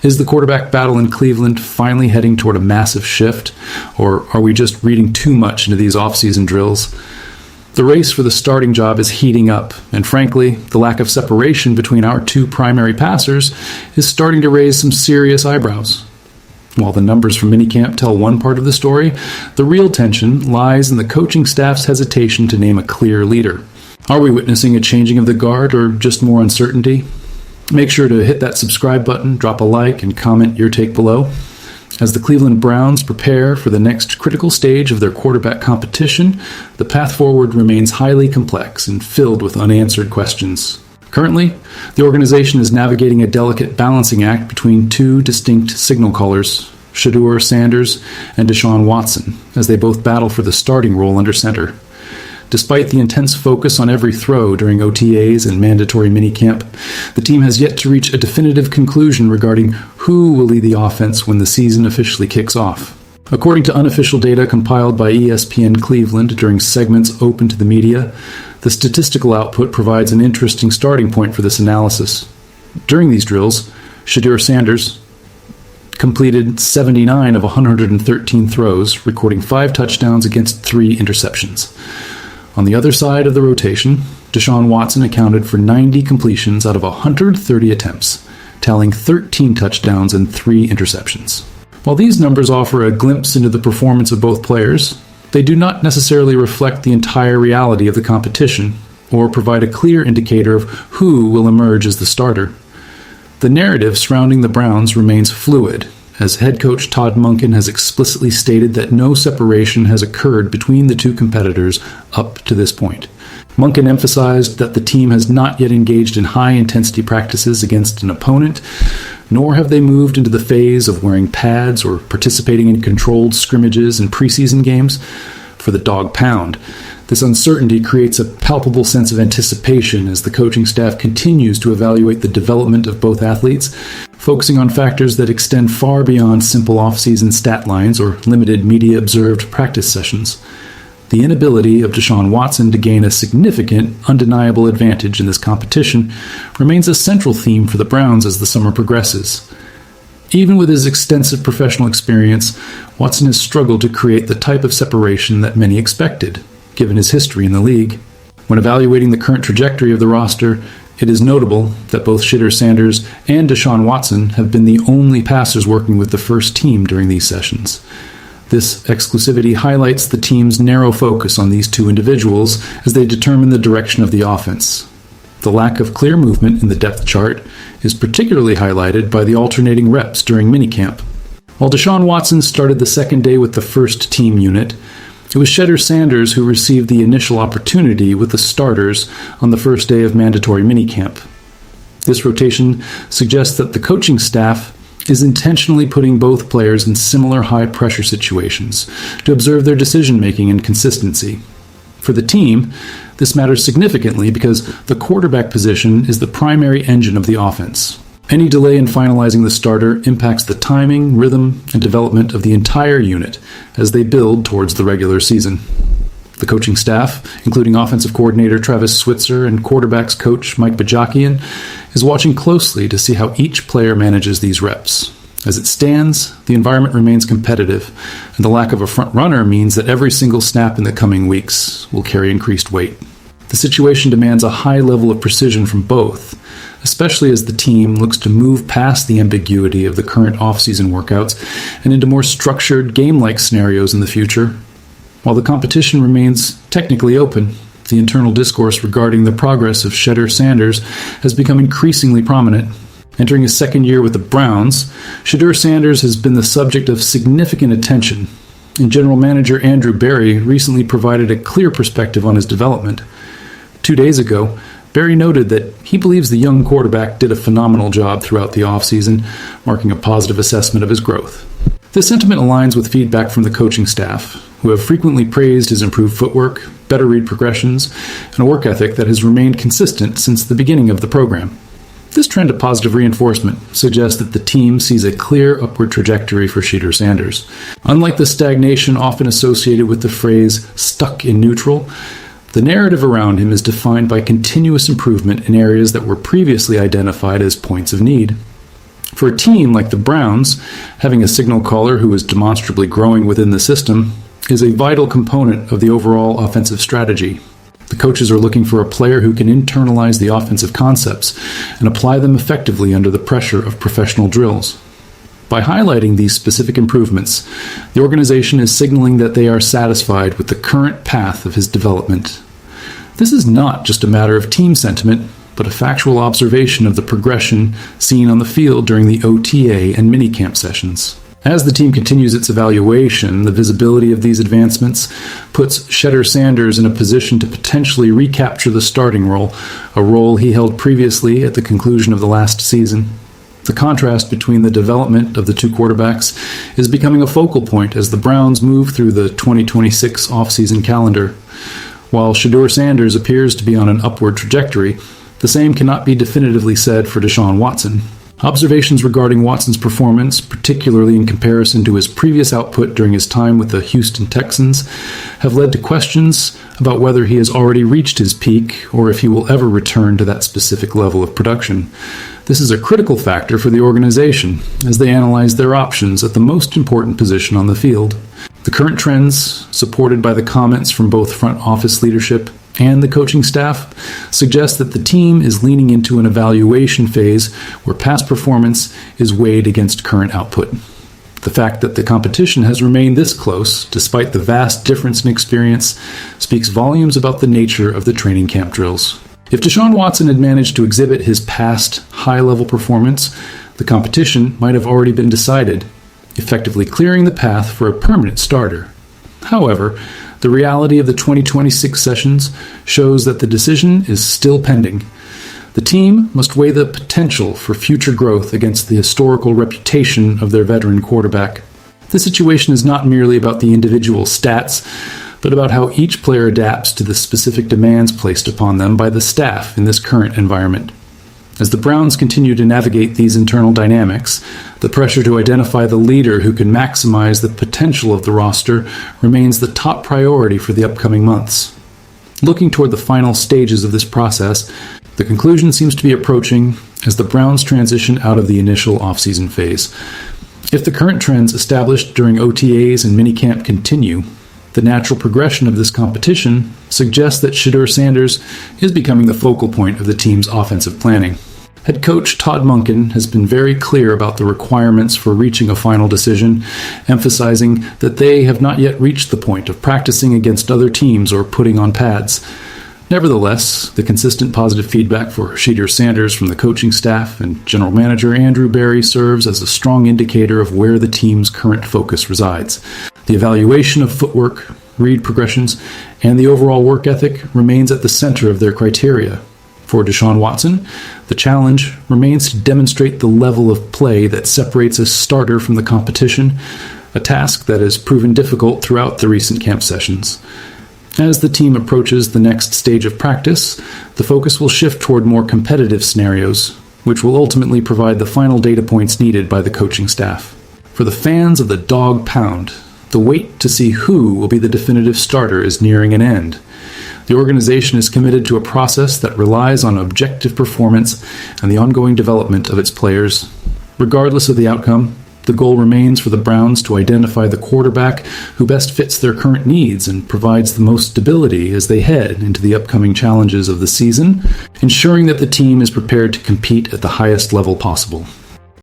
Is the quarterback battle in Cleveland finally heading toward a massive shift, or are we just reading too much into these off-season drills? The race for the starting job is heating up, and frankly, the lack of separation between our two primary passers is starting to raise some serious eyebrows. While the numbers from minicamp tell one part of the story, the real tension lies in the coaching staff's hesitation to name a clear leader. Are we witnessing a changing of the guard, or just more uncertainty? Make sure to hit that subscribe button, drop a like, and comment your take below. As the Cleveland Browns prepare for the next critical stage of their quarterback competition, the path forward remains highly complex and filled with unanswered questions. Currently, the organization is navigating a delicate balancing act between two distinct signal callers, Shedeur Sanders and Deshaun Watson, as they both battle for the starting role under center. Despite the intense focus on every throw during OTAs and mandatory minicamp, the team has yet to reach a definitive conclusion regarding who will lead the offense when the season officially kicks off. According to unofficial data compiled by ESPN Cleveland during segments open to the media, the statistical output provides an interesting starting point for this analysis. During these drills, Shedeur Sanders completed 79 of 113 throws, recording 5 touchdowns against 3 interceptions. On the other side of the rotation, Deshaun Watson accounted for 90 completions out of 130 attempts, tallying 13 touchdowns and 3 interceptions. While these numbers offer a glimpse into the performance of both players, they do not necessarily reflect the entire reality of the competition or provide a clear indicator of who will emerge as the starter. The narrative surrounding the Browns remains fluid, as head coach Todd Monken has explicitly stated that no separation has occurred between the two competitors up to this point. Monken emphasized that the team has not yet engaged in high-intensity practices against an opponent, nor have they moved into the phase of wearing pads or participating in controlled scrimmages and preseason games. For the Dawg Pound, this uncertainty creates a palpable sense of anticipation as the coaching staff continues to evaluate the development of both athletes, focusing on factors that extend far beyond simple off-season stat lines or limited media-observed practice sessions. The inability of Deshaun Watson to gain a significant, undeniable advantage in this competition remains a central theme for the Browns as the summer progresses. Even with his extensive professional experience, Watson has struggled to create the type of separation that many expected, given his history in the league. When evaluating the current trajectory of the roster, it is notable that both Shedeur Sanders and Deshaun Watson have been the only passers working with the first team during these sessions. This exclusivity highlights the team's narrow focus on these two individuals as they determine the direction of the offense. The lack of clear movement in the depth chart is particularly highlighted by the alternating reps during minicamp. While Deshaun Watson started the second day with the first team unit, it was Shedeur Sanders who received the initial opportunity with the starters on the first day of mandatory minicamp. This rotation suggests that the coaching staff is intentionally putting both players in similar high-pressure situations to observe their decision-making and consistency. For the team, this matters significantly because the quarterback position is the primary engine of the offense. Any delay in finalizing the starter impacts the timing, rhythm, and development of the entire unit as they build towards the regular season. The coaching staff, including offensive coordinator Travis Switzer and quarterbacks coach Mike Bajakian, is watching closely to see how each player manages these reps. As it stands, the environment remains competitive, and the lack of a front runner means that every single snap in the coming weeks will carry increased weight. The situation demands a high level of precision from both, especially as the team looks to move past the ambiguity of the current off-season workouts and into more structured, game-like scenarios in the future. While the competition remains technically open, the internal discourse regarding the progress of Shedeur Sanders has become increasingly prominent. Entering his second year with the Browns, Shedeur Sanders has been the subject of significant attention, and General Manager Andrew Berry recently provided a clear perspective on his development. 2 days ago, Berry noted that he believes the young quarterback did a phenomenal job throughout the offseason, marking a positive assessment of his growth. This sentiment aligns with feedback from the coaching staff, who have frequently praised his improved footwork, better read progressions, and a work ethic that has remained consistent since the beginning of the program. This trend of positive reinforcement suggests that the team sees a clear upward trajectory for Shedeur Sanders. Unlike the stagnation often associated with the phrase "stuck in neutral," the narrative around him is defined by continuous improvement in areas that were previously identified as points of need. For a team like the Browns, having a signal caller who is demonstrably growing within the system is a vital component of the overall offensive strategy. The coaches are looking for a player who can internalize the offensive concepts and apply them effectively under the pressure of professional drills. By highlighting these specific improvements, the organization is signaling that they are satisfied with the current path of his development. This is not just a matter of team sentiment, but a factual observation of the progression seen on the field during the OTA and minicamp sessions. As the team continues its evaluation, the visibility of these advancements puts Shedeur Sanders in a position to potentially recapture the starting role, a role he held previously at the conclusion of the last season. The contrast between the development of the two quarterbacks is becoming a focal point as the Browns move through the 2026 offseason calendar. While Shedeur Sanders appears to be on an upward trajectory, the same cannot be definitively said for Deshaun Watson. Observations regarding Watson's performance, particularly in comparison to his previous output during his time with the Houston Texans, have led to questions about whether he has already reached his peak or if he will ever return to that specific level of production. This is a critical factor for the organization as they analyze their options at the most important position on the field. The current trends, supported by the comments from both front office leadership and the coaching staff, suggest that the team is leaning into an evaluation phase where past performance is weighed against current output. The fact that the competition has remained this close, despite the vast difference in experience, speaks volumes about the nature of the training camp drills. If Deshaun Watson had managed to exhibit his past high-level performance, the competition might have already been decided, effectively clearing the path for a permanent starter. However, the reality of the 2026 sessions shows that the decision is still pending. The team must weigh the potential for future growth against the historical reputation of their veteran quarterback. This situation is not merely about the individual stats, but about how each player adapts to the specific demands placed upon them by the staff in this current environment. As the Browns continue to navigate these internal dynamics, the pressure to identify the leader who can maximize the potential of the roster remains the top priority for the upcoming months. Looking toward the final stages of this process, the conclusion seems to be approaching as the Browns transition out of the initial offseason phase. If the current trends established during OTAs and minicamp continue, the natural progression of this competition suggests that Shedeur Sanders is becoming the focal point of the team's offensive planning. Head coach Todd Monken has been very clear about the requirements for reaching a final decision, emphasizing that they have not yet reached the point of practicing against other teams or putting on pads. Nevertheless, the consistent positive feedback for Shedeur Sanders from the coaching staff and general manager Andrew Berry serves as a strong indicator of where the team's current focus resides. The evaluation of footwork, read progressions, and the overall work ethic remains at the center of their criteria. For Deshaun Watson, the challenge remains to demonstrate the level of play that separates a starter from the competition, a task that has proven difficult throughout the recent camp sessions. As the team approaches the next stage of practice, the focus will shift toward more competitive scenarios, which will ultimately provide the final data points needed by the coaching staff. For the fans of the Dawg Pound, the wait to see who will be the definitive starter is nearing an end. The organization is committed to a process that relies on objective performance and the ongoing development of its players. Regardless of the outcome, the goal remains for the Browns to identify the quarterback who best fits their current needs and provides the most stability as they head into the upcoming challenges of the season, ensuring that the team is prepared to compete at the highest level possible.